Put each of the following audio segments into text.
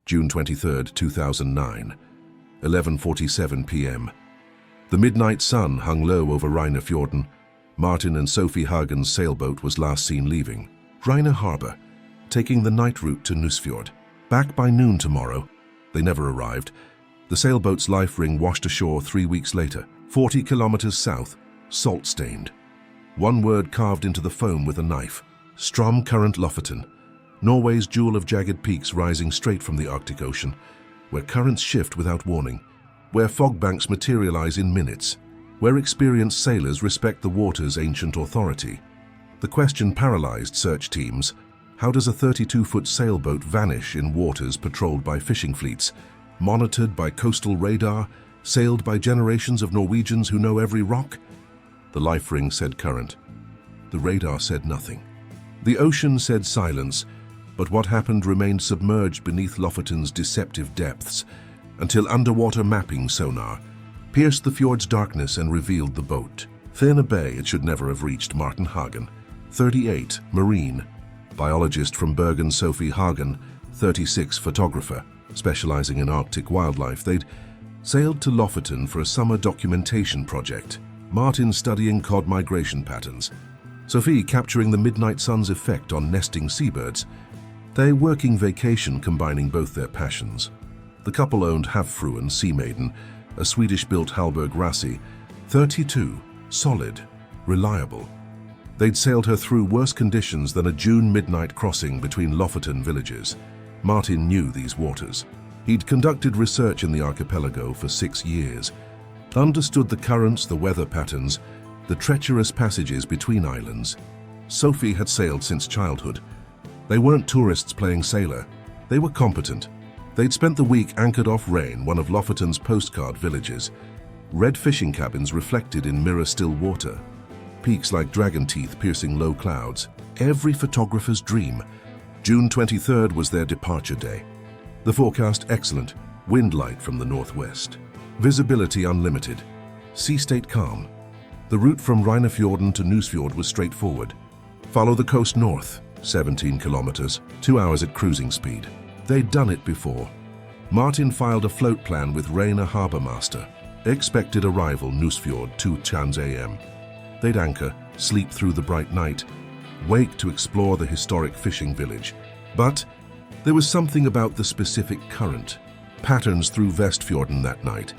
June 23, 2009, 11:47 p.m. The midnight sun hung low over Reinafjorden. Martin and Sophie Hagen's sailboat was last seen leaving Reine Harbour, taking the night route to Nusfjord. Back by noon tomorrow. They never arrived. The sailboat's life ring washed ashore 3 weeks later, 40 kilometers south, salt-stained. One word carved into the foam with a knife: Strom Current Lofoten, Norway's jewel of jagged peaks rising straight from the Arctic Ocean, where currents shift without warning, where fog banks materialize in minutes, where experienced sailors respect the water's ancient authority. The question paralyzed search teams: how does a 32-foot sailboat vanish in waters patrolled by fishing fleets, monitored by coastal radar, sailed by generations of Norwegians who know every rock? The life ring said current. The radar said nothing. The ocean said silence, but what happened remained submerged beneath Lofoten's deceptive depths, until underwater mapping sonar pierced the fjord's darkness and revealed the boat. Thin a bay it should never have reached. Martin Hagen, 38, marine. Biologist from Bergen. Sophie Hagen, 36, photographer, specializing in Arctic wildlife. They'd sailed to Lofoten for a summer documentation project. Martin studying cod migration patterns. Sophie capturing the midnight sun's effect on nesting seabirds. They working vacation combining both their passions. The couple owned Havfruen Sea Maiden, a Swedish-built Hallberg Rassi, 32, solid, reliable. They'd sailed her through worse conditions than a June midnight crossing between Lofoten villages. Martin knew these waters. He'd conducted research in the archipelago for 6 years, understood the currents, the weather patterns, the treacherous passages between islands. Sophie had sailed since childhood. They weren't tourists playing sailor. They were competent. They'd spent the week anchored off Rein, one of Lofoten's postcard villages. Red fishing cabins reflected in mirror-still water. Peaks like dragon teeth piercing low clouds. Every photographer's dream. June 23rd was their departure day. The forecast excellent. Wind light from the northwest. Visibility unlimited. Sea state calm. The route from Reinafjorden to Nusfjord was straightforward. Follow the coast north, 17 kilometers, 2 hours at cruising speed. They'd done it before. Martin filed a float plan with Reine Harbour Master. Expected arrival Nusfjord 2 Chans AM. They'd anchor, sleep through the bright night, wake to explore the historic fishing village. But there was something about the specific current. Patterns through Vestfjorden that night.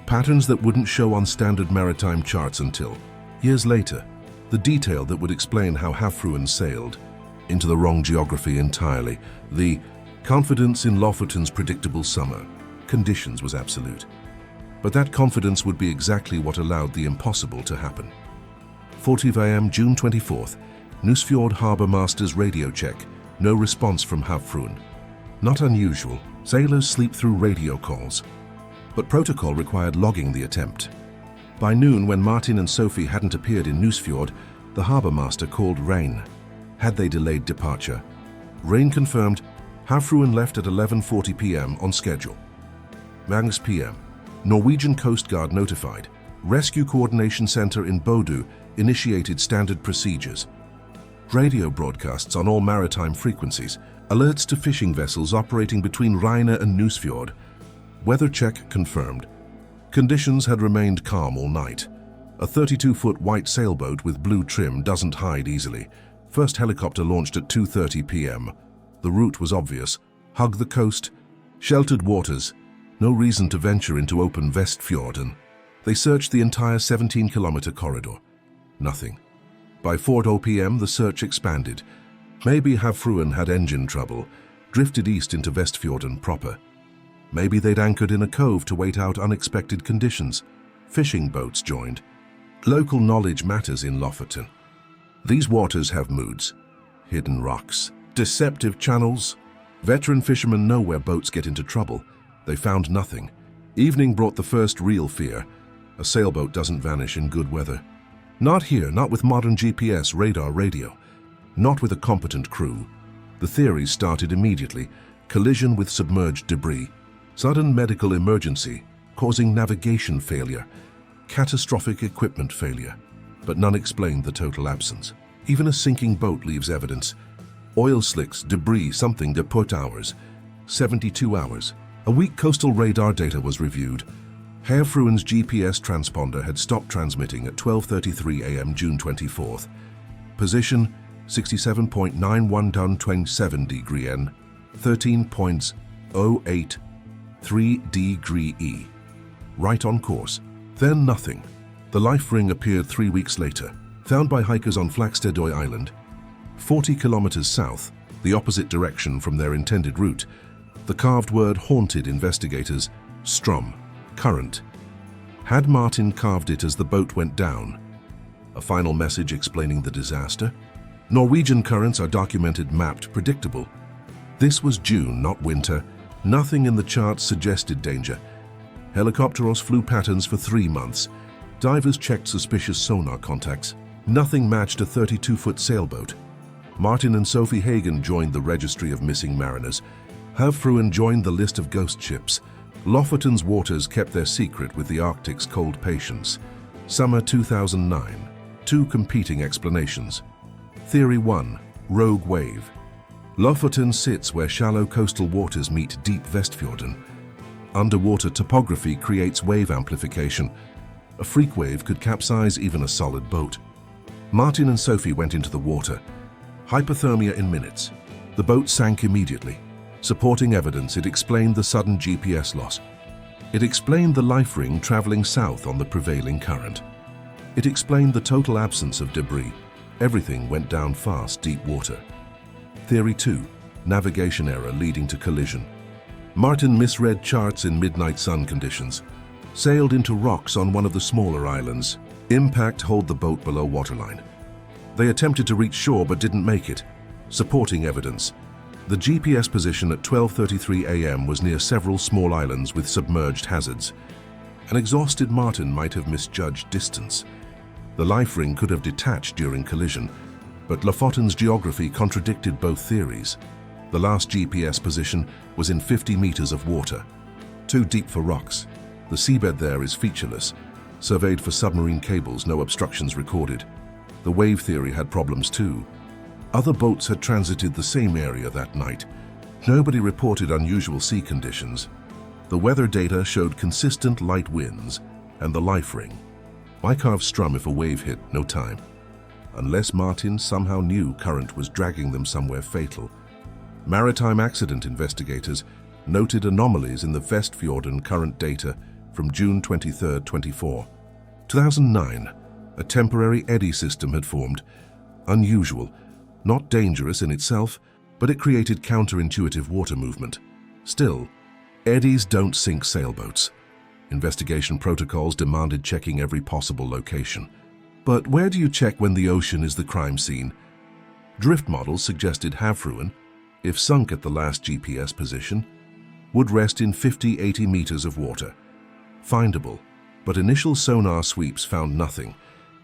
Patterns that wouldn't show on standard maritime charts until years later. The detail that would explain how Havfruen sailed into the wrong geography entirely. The confidence in Lofoten's predictable summer conditions was absolute. But that confidence would be exactly what allowed the impossible to happen. 40 AM, June 24th, Nusfjord Harbour Master's radio check. No response from Havfruen. Not unusual. Sailors sleep through radio calls. But protocol required logging the attempt. By noon, when Martin and Sophie hadn't appeared in Nusfjord, the harbour master called Rein. Had they delayed departure? Rein confirmed. Havfruen left at 11:40 p.m. on schedule. Magnus p.m. Norwegian Coast Guard notified. Rescue Coordination Center in Bodø initiated standard procedures. Radio broadcasts on all maritime frequencies. Alerts to fishing vessels operating between Reine and Nusfjord. Weather check confirmed. Conditions had remained calm all night. A 32-foot white sailboat with blue trim doesn't hide easily. First helicopter launched at 2:30 p.m. The route was obvious. Hug the coast, sheltered waters. No reason to venture into open Vestfjorden. They searched the entire 17-kilometer corridor. Nothing. By 4:00 p.m. the search expanded. Maybe Havfruen had engine trouble, drifted east into Vestfjorden proper. Maybe they'd anchored in a cove to wait out unexpected conditions. Fishing boats joined. Local knowledge matters in Lofoten. These waters have moods, hidden rocks, deceptive channels. Veteran fishermen know where boats get into trouble. They found nothing. Evening brought the first real fear. A sailboat doesn't vanish in good weather. Not here, not with modern GPS, radar, radio. Not with a competent crew. The theories started immediately. Collision with submerged debris. Sudden medical emergency, causing navigation failure. Catastrophic equipment failure. But none explained the total absence. Even a sinking boat leaves evidence. Oil slicks, debris, something to put hours. 72 hours. A weak coastal radar data was reviewed. Havfruen's GPS transponder had stopped transmitting at 12:33 a.m. June 24th. Position 67.91 dun 27 degree N, 13.083 degree E. Right on course. Then nothing. The life ring appeared 3 weeks later, found by hikers on Flakstedøy Island, 40 kilometers south, the opposite direction from their intended route. The carved word haunted investigators. Strom, current. Had Martin carved it as the boat went down? A final message explaining the disaster? Norwegian currents are documented, mapped, predictable. This was June, not winter. Nothing in the charts suggested danger. Helicopteros flew patterns for 3 months. Divers checked suspicious sonar contacts. Nothing matched a 32-foot sailboat. Martin and Sophie Hagen joined the registry of missing mariners. Havfruen joined the list of ghost ships. Lofoten's waters kept their secret with the Arctic's cold patience. Summer 2009. 2 competing explanations. Theory 1. Rogue wave. Lofoten sits where shallow coastal waters meet deep Vestfjorden. Underwater topography creates wave amplification. A freak wave could capsize even a solid boat. Martin and Sophie went into the water. Hypothermia in minutes. The boat sank immediately. Supporting evidence, it explained the sudden GPS loss. It explained the life ring traveling south on the prevailing current. It explained the total absence of debris. Everything went down fast, deep water. Theory 2. Navigation error leading to collision. Martin misread charts in midnight sun conditions. Sailed into rocks on one of the smaller islands. Impact hauled the boat below waterline. They attempted to reach shore but didn't make it. Supporting evidence. The GPS position at 12:33 a.m. was near several small islands with submerged hazards. An exhausted Martin might have misjudged distance. The life ring could have detached during collision, but Lofoten's geography contradicted both theories. The last GPS position was in 50 meters of water. Too deep for rocks. The seabed there is featureless. Surveyed for submarine cables, no obstructions recorded. The wave theory had problems too. Other boats had transited the same area that night. Nobody reported unusual sea conditions. The weather data showed consistent light winds and the life ring. Why carve strum if a wave hit? No time. Unless Martin somehow knew current was dragging them somewhere fatal. Maritime accident investigators noted anomalies in the Vestfjorden current data from June 23, 24. 2009, a temporary eddy system had formed. Unusual, not dangerous in itself, but it created counterintuitive water movement. Still, eddies don't sink sailboats. Investigation protocols demanded checking every possible location. But where do you check when the ocean is the crime scene? Drift models suggested Havfruen, if sunk at the last GPS position, would rest in 50-80 meters of water. Findable, but initial sonar sweeps found nothing.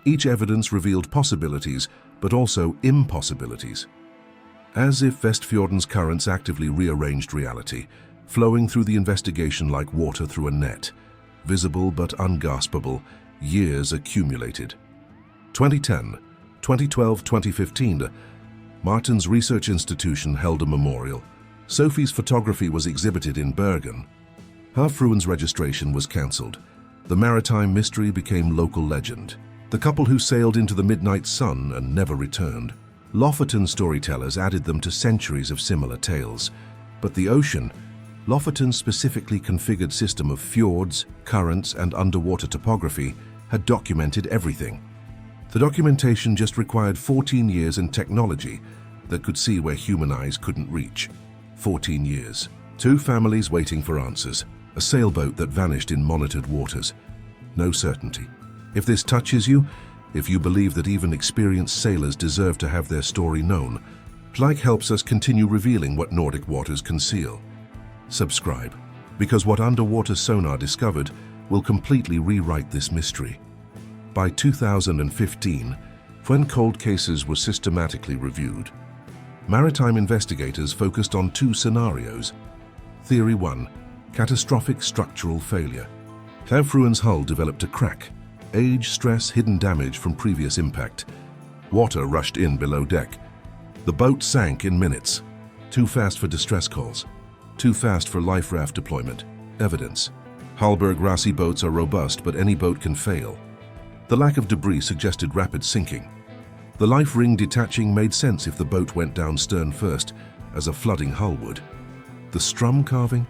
Each evidence revealed possibilities, but also impossibilities. As if Vestfjorden's currents actively rearranged reality, flowing through the investigation like water through a net. Visible but ungraspable, years accumulated. 2010, 2012, 2015, Martin's research institution held a memorial. Sophie's photography was exhibited in Bergen. Havfruen's registration was cancelled. The maritime mystery became local legend. The couple who sailed into the midnight sun and never returned. Lofoten storytellers added them to centuries of similar tales. But the ocean, Lofoten's specifically configured system of fjords, currents, and underwater topography, had documented everything. The documentation just required 14 years and technology that could see where human eyes couldn't reach. 14 years. 2 families waiting for answers. A sailboat that vanished in monitored waters. No certainty. If this touches you, if you believe that even experienced sailors deserve to have their story known, like helps us continue revealing what Nordic waters conceal. Subscribe, because what underwater sonar discovered will completely rewrite this mystery. By 2015, when cold cases were systematically reviewed, maritime investigators focused on 2 scenarios. Theory 1, catastrophic structural failure. Havfruen's hull developed a crack. Age, stress, hidden damage from previous impact. Water rushed in below deck. The boat sank in minutes. Too fast for distress calls. too fast for life raft deployment. Evidence. Hallberg-Rassy boats are robust, but any boat can fail. The lack of debris suggested rapid sinking. The life ring detaching made sense if the boat went down stern first, as a flooding hull would. The strum carving?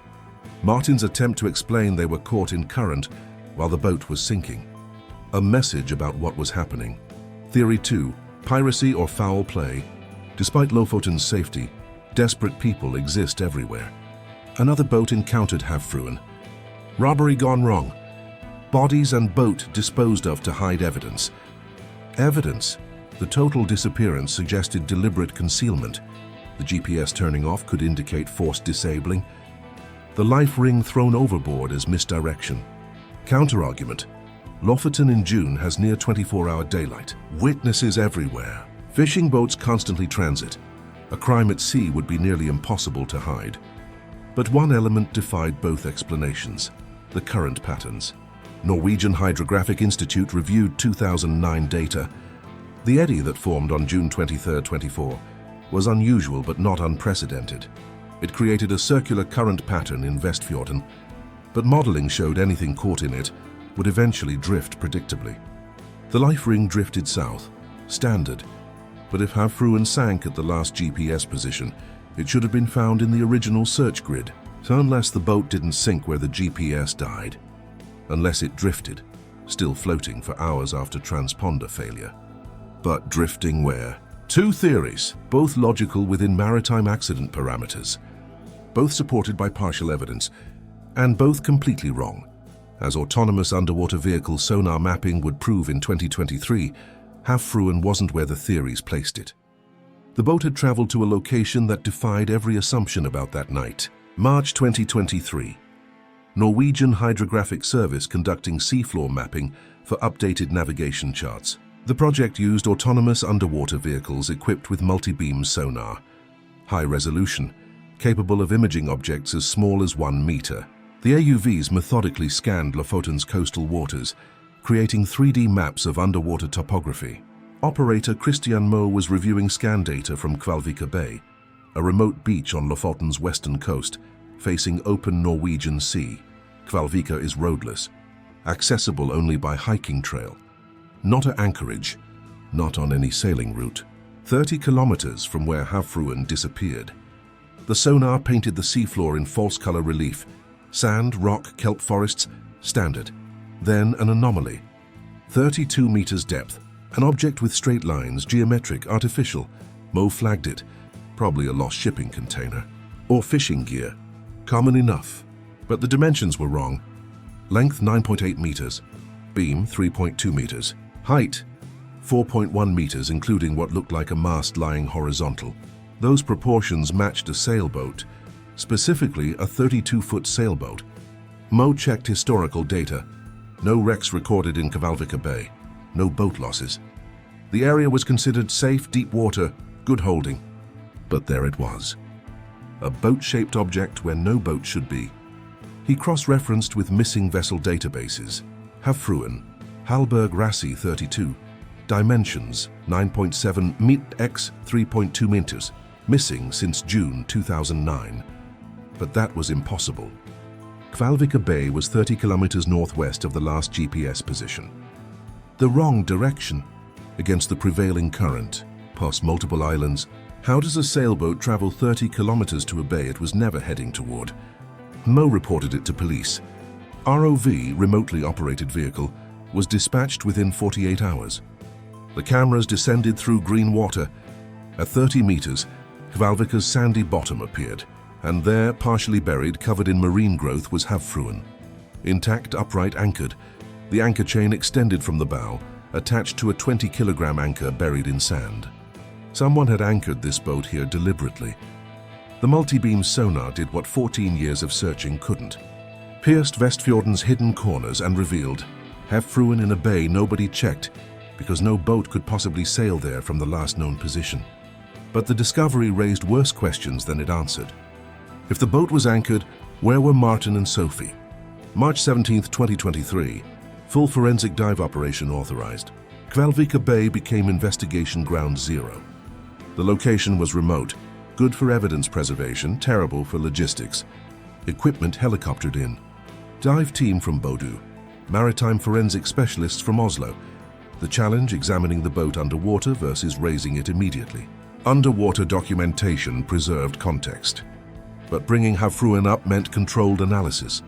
Martin's attempt to explain they were caught in current while the boat was sinking. A message about what was happening. Theory 2. Piracy or foul play. Despite Lofoten's safety, desperate people exist everywhere. Another boat encountered Havfruen. Robbery gone wrong. Bodies and boat disposed of to hide evidence. Evidence. The total disappearance suggested deliberate concealment. The GPS turning off could indicate forced disabling. The life ring thrown overboard as misdirection. Counter-argument. Lofoten in June has near 24-hour daylight. Witnesses everywhere. Fishing boats constantly transit. A crime at sea would be nearly impossible to hide. But one element defied both explanations: the current patterns. Norwegian Hydrographic Institute reviewed 2009 data. The eddy that formed on June 23, 24 was unusual but not unprecedented. It created a circular current pattern in Vestfjorden, but modeling showed anything caught in it would eventually drift predictably. The life ring drifted south, standard, but if Havfruen sank at the last GPS position, it should have been found in the original search grid. So unless the boat didn't sink where the GPS died, unless it drifted, still floating for hours after transponder failure. But drifting where? Two theories, both logical within maritime accident parameters, both supported by partial evidence, and both completely wrong. As autonomous underwater vehicle sonar mapping would prove in 2023, Havfruen wasn't where the theories placed it. The boat had traveled to a location that defied every assumption about that night. March 2023. Norwegian Hydrographic Service conducting seafloor mapping for updated navigation charts. The project used autonomous underwater vehicles equipped with multi-beam sonar, high resolution, capable of imaging objects as small as 1 meter. The AUVs methodically scanned Lofoten's coastal waters, creating 3D maps of underwater topography. Operator Christian Moe was reviewing scan data from Kvalvika Bay, a remote beach on Lofoten's western coast, facing open Norwegian Sea. Kvalvika is roadless, accessible only by hiking trail. Not at anchorage, not on any sailing route. 30 kilometers from where Havfruen disappeared. The sonar painted the seafloor in false color relief. Sand, rock, kelp forests, standard. Then an anomaly. 32 meters depth. An object with straight lines, geometric, artificial. Mo flagged it. Probably a lost shipping container. Or fishing gear. Common enough. But the dimensions were wrong. Length 9.8 meters. Beam 3.2 meters. Height 4.1 meters, including what looked like a mast lying horizontal. Those proportions matched a sailboat, specifically a 32-foot sailboat. Mo checked historical data. No wrecks recorded in Kvalvika Bay. No boat losses. The area was considered safe, deep water, good holding. But there it was. A boat-shaped object where no boat should be. He cross-referenced with missing vessel databases. Havfruen, Hallberg-Rassy 32. Dimensions 9.7 mt x 3.2 meters. Missing since June 2009. But that was impossible. Kvalvika Bay was 30 kilometers northwest of the last GPS position. The wrong direction against the prevailing current, past multiple islands. How does a sailboat travel 30 kilometers to a bay it was never heading toward? Mo reported it to police. ROV, remotely operated vehicle, was dispatched within 48 hours. The cameras descended through green water. At 30 meters, Kvalvika's sandy bottom appeared, and there, partially buried, covered in marine growth, was Havfruen. Intact, upright, anchored. The anchor chain extended from the bow, attached to a 20-kilogram anchor buried in sand. Someone had anchored this boat here deliberately. The multi-beam sonar did what 14 years of searching couldn't. Pierced Vestfjorden's hidden corners and revealed Havfruen in a bay nobody checked, because no boat could possibly sail there from the last known position. But the discovery raised worse questions than it answered. If the boat was anchored, where were Martin and Sophie? March 17, 2023, full forensic dive operation authorized. Kvalvika Bay became investigation ground zero. The location was remote, Good for evidence preservation, terrible for logistics. Equipment helicoptered in. Dive team from Bodø. Maritime forensic specialists from Oslo. The challenge, examining the boat underwater versus raising it immediately. Underwater documentation preserved context. But bringing Havfruen up meant controlled analysis.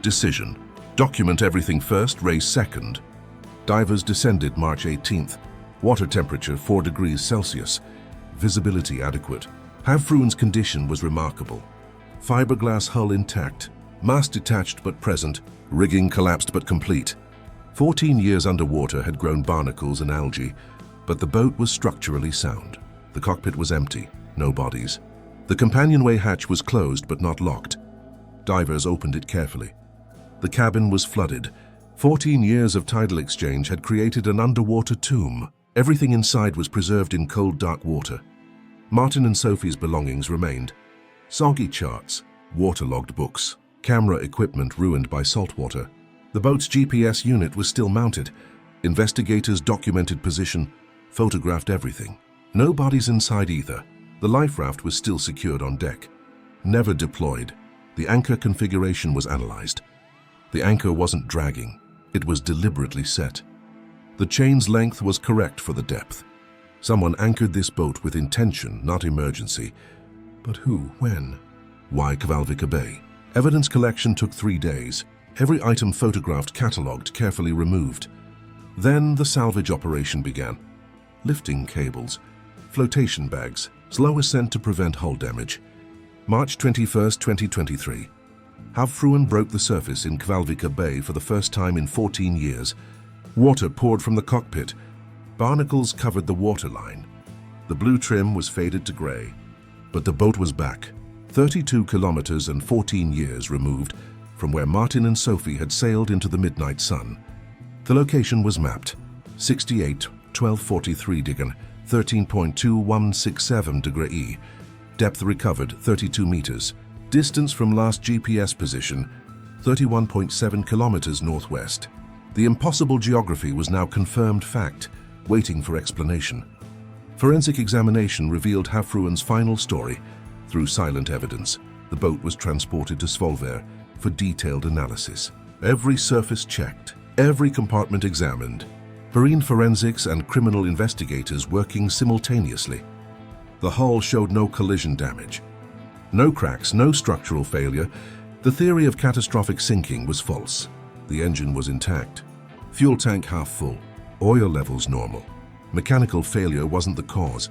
Decision. Document everything first, raise second. Divers descended March 18th. Water temperature 4 degrees Celsius. Visibility adequate. Havfruen's condition was remarkable. Fiberglass hull intact. Mast detached but present. Rigging collapsed but complete. 14 years underwater had grown barnacles and algae, but the boat was structurally sound. The cockpit was empty, no bodies. The companionway hatch was closed but not locked. Divers opened it carefully. The cabin was flooded. 14 years of tidal exchange had created an underwater tomb. Everything inside was preserved in cold, dark water. Martin and Sophie's belongings remained. Soggy charts, waterlogged books, camera equipment ruined by saltwater. The boat's GPS unit was still mounted. Investigators documented position, photographed everything. No bodies inside either. The life raft was still secured on deck. Never deployed. The anchor configuration was analyzed. The anchor wasn't dragging. It was deliberately set. The chain's length was correct for the depth. Someone anchored this boat with intention, not emergency. But who? When? Why Kvalvika Bay? Evidence collection took 3 days. Every item photographed, catalogued, carefully removed. Then the salvage operation began. Lifting cables, flotation bags, slow ascent to prevent hull damage. March 21, 2023. Havfruen broke the surface in Kvalvika Bay for the first time in 14 years. Water poured from the cockpit. Barnacles covered the waterline. The blue trim was faded to gray. But the boat was back, 32 kilometers and 14 years removed from where Martin and Sophie had sailed into the midnight sun. The location was mapped, 68 1243 Diggen, 13.2167 degree E. Depth recovered, 32 meters. Distance from last GPS position, 31.7 kilometers northwest. The impossible geography was now confirmed fact, waiting for explanation. Forensic examination revealed Havfruen's final story. Through silent evidence, the boat was transported to Svolvær for detailed analysis. Every surface checked, every compartment examined. Marine forensics and criminal investigators working simultaneously. The hull showed no collision damage. No cracks, no structural failure. The theory of catastrophic sinking was false. The engine was intact. Fuel tank half full. Oil levels normal. Mechanical failure wasn't the cause.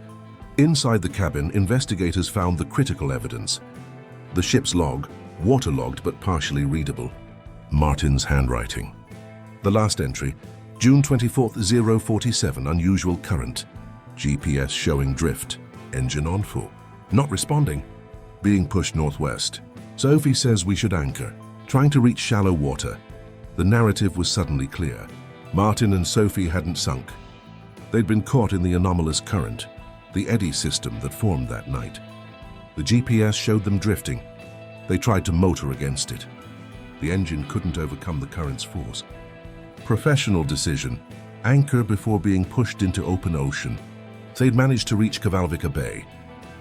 Inside the cabin, investigators found the critical evidence. The ship's log, waterlogged but partially readable. Martin's handwriting. The last entry, June 24, 047, unusual current. GPS showing drift. Engine on full. Not responding. Being pushed northwest. Sophie says we should anchor, trying to reach shallow water. The narrative was suddenly clear. Martin and Sophie hadn't sunk. They'd been caught in the anomalous current, the eddy system that formed that night. The GPS showed them drifting. They tried to motor against it. The engine couldn't overcome the current's force. Professional decision. Anchor before being pushed into open ocean. They'd managed to reach Kvalvika Bay,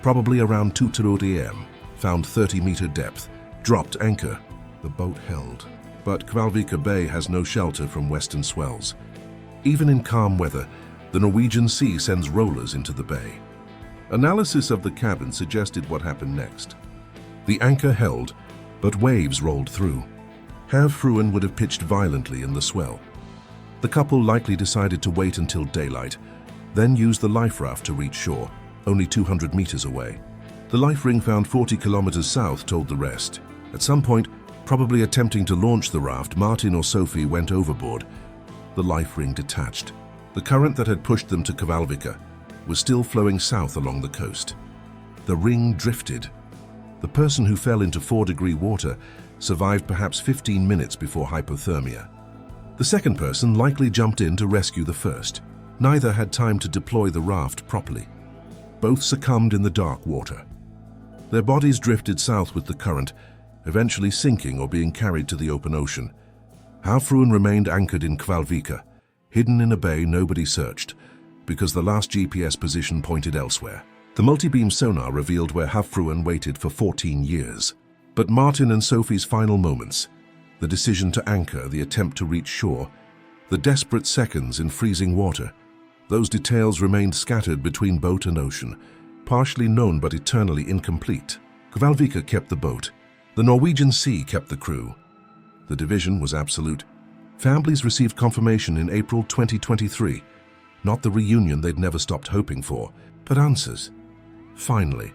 probably around 2 AM, found 30-meter depth, dropped anchor. The boat held. But Kvalvika Bay has no shelter from western swells. Even in calm weather, the Norwegian Sea sends rollers into the bay. Analysis of the cabin suggested what happened next. The anchor held, but waves rolled through. Havfruen would have pitched violently in the swell. The couple likely decided to wait until daylight, then use the life raft to reach shore, only 200 meters away. The life ring found 40 kilometers south told the rest. At some point, probably attempting to launch the raft, Martin or Sophie went overboard. The life ring detached. The current that had pushed them to Kvalvika was still flowing south along the coast. The ring drifted. The person who fell into 4-degree water survived perhaps 15 minutes before hypothermia. The second person likely jumped in to rescue the first. Neither had time to deploy the raft properly. Both succumbed in the dark water. Their bodies drifted south with the current, eventually sinking or being carried to the open ocean. Havfruen remained anchored in Kvalvika, hidden in a bay nobody searched, because the last GPS position pointed elsewhere. The multi-beam sonar revealed where Havfruen waited for 14 years. But Martin and Sophie's final moments, the decision to anchor, the attempt to reach shore, the desperate seconds in freezing water, those details remained scattered between boat and ocean, partially known but eternally incomplete. Kvalvika kept the boat. The Norwegian Sea kept the crew. The division was absolute. Families received confirmation in April 2023. Not the reunion they'd never stopped hoping for, but answers. Finally,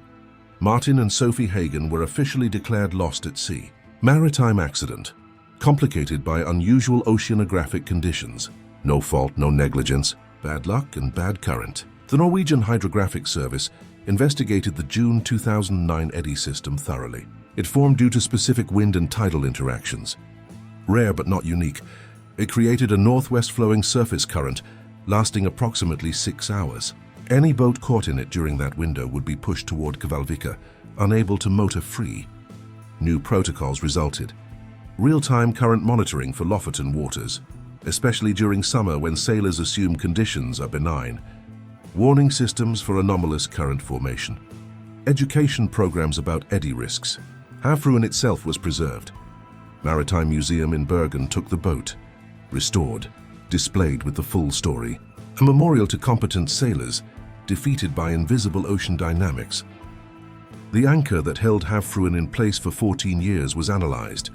Martin and Sophie Hagen were officially declared lost at sea. Maritime accident, complicated by unusual oceanographic conditions. No fault, no negligence, bad luck and bad current. The Norwegian Hydrographic Service investigated the June 2009 eddy system thoroughly. It formed due to specific wind and tidal interactions. Rare but not unique, it created a northwest flowing surface current lasting approximately 6 hours. Any boat caught in it during that window would be pushed toward Kvalvika, unable to motor free. New protocols resulted. Real-time current monitoring for Lofoten waters, especially during summer when sailors assume conditions are benign. Warning systems for anomalous current formation. Education programs about eddy risks. Havfruen itself was preserved. Maritime Museum in Bergen took the boat, restored, displayed with the full story. A memorial to competent sailors, defeated by invisible ocean dynamics. The anchor that held Havfruen in place for 14 years was analyzed.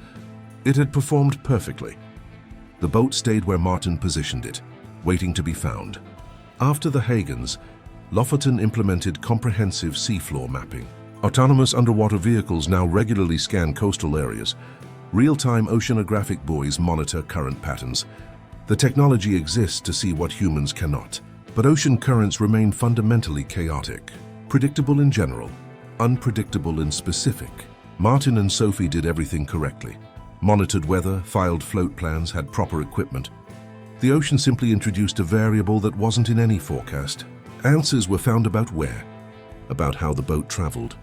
It had performed perfectly. The boat stayed where Martin positioned it, waiting to be found. After the Hagens, Lofoten implemented comprehensive seafloor mapping. Autonomous underwater vehicles now regularly scan coastal areas. Real-time oceanographic buoys monitor current patterns. The technology exists to see what humans cannot. But ocean currents remain fundamentally chaotic. Predictable in general, unpredictable in specific. Martin and Sophie did everything correctly. Monitored weather, filed float plans, had proper equipment. The ocean simply introduced a variable that wasn't in any forecast. Answers were found about where, about how the boat traveled,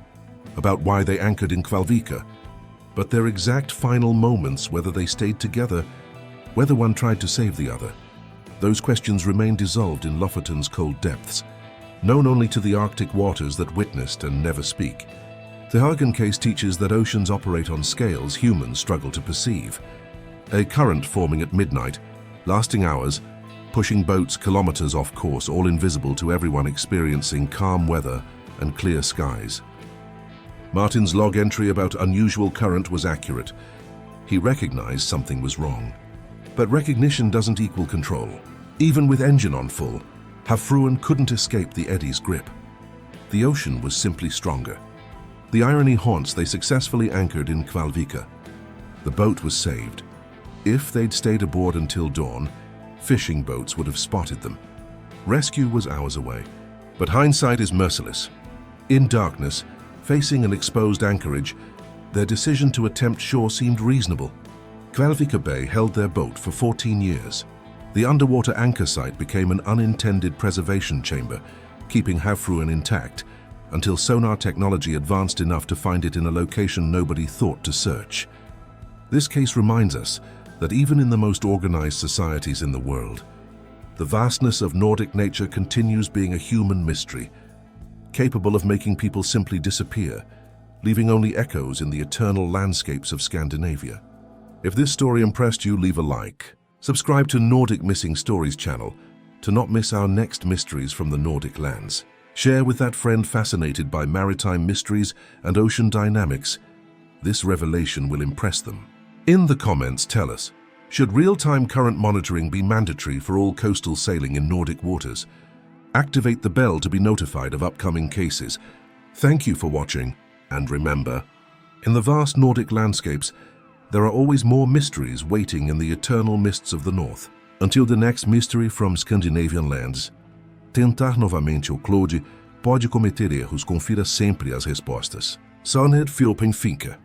about why they anchored in Kvalvika. But their exact final moments, whether they stayed together, whether one tried to save the other, those questions remain dissolved in Lofoten's cold depths, known only to the Arctic waters that witnessed and never speak. The Hagen case teaches that oceans operate on scales humans struggle to perceive. A current forming at midnight, lasting hours, pushing boats kilometers off course, all invisible to everyone experiencing calm weather and clear skies. Martin's log entry about unusual current was accurate. He recognized something was wrong. But recognition doesn't equal control. Even with engine on full, Havfruen couldn't escape the eddy's grip. The ocean was simply stronger. The irony haunts they successfully anchored in Kvalvika. The boat was saved. If they'd stayed aboard until dawn, fishing boats would have spotted them. Rescue was hours away, but hindsight is merciless. In darkness, facing an exposed anchorage, their decision to attempt shore seemed reasonable. Kvalvika Bay held their boat for 14 years. The underwater anchor site became an unintended preservation chamber, keeping Havfruen intact until sonar technology advanced enough to find it in a location nobody thought to search. This case reminds us that even in the most organized societies in the world, the vastness of Nordic nature continues being a human mystery, capable of making people simply disappear, leaving only echoes in the eternal landscapes of Scandinavia. If this story impressed you, leave a like. Subscribe to Nordic Missing Stories channel to not miss our next mysteries from the Nordic lands. Share with that friend fascinated by maritime mysteries and ocean dynamics. This revelation will impress them. In the comments, tell us, should real-time current monitoring be mandatory for all coastal sailing in Nordic waters? Activate the bell to be notified of upcoming cases. Thank you for watching, and remember, in the vast Nordic landscapes, there are always more mysteries waiting in the eternal mists of the north. Until the next mystery from Scandinavian lands, tentar novamente o Claude pode cometer erros, confira sempre as respostas. Sonnet Philpen Finca.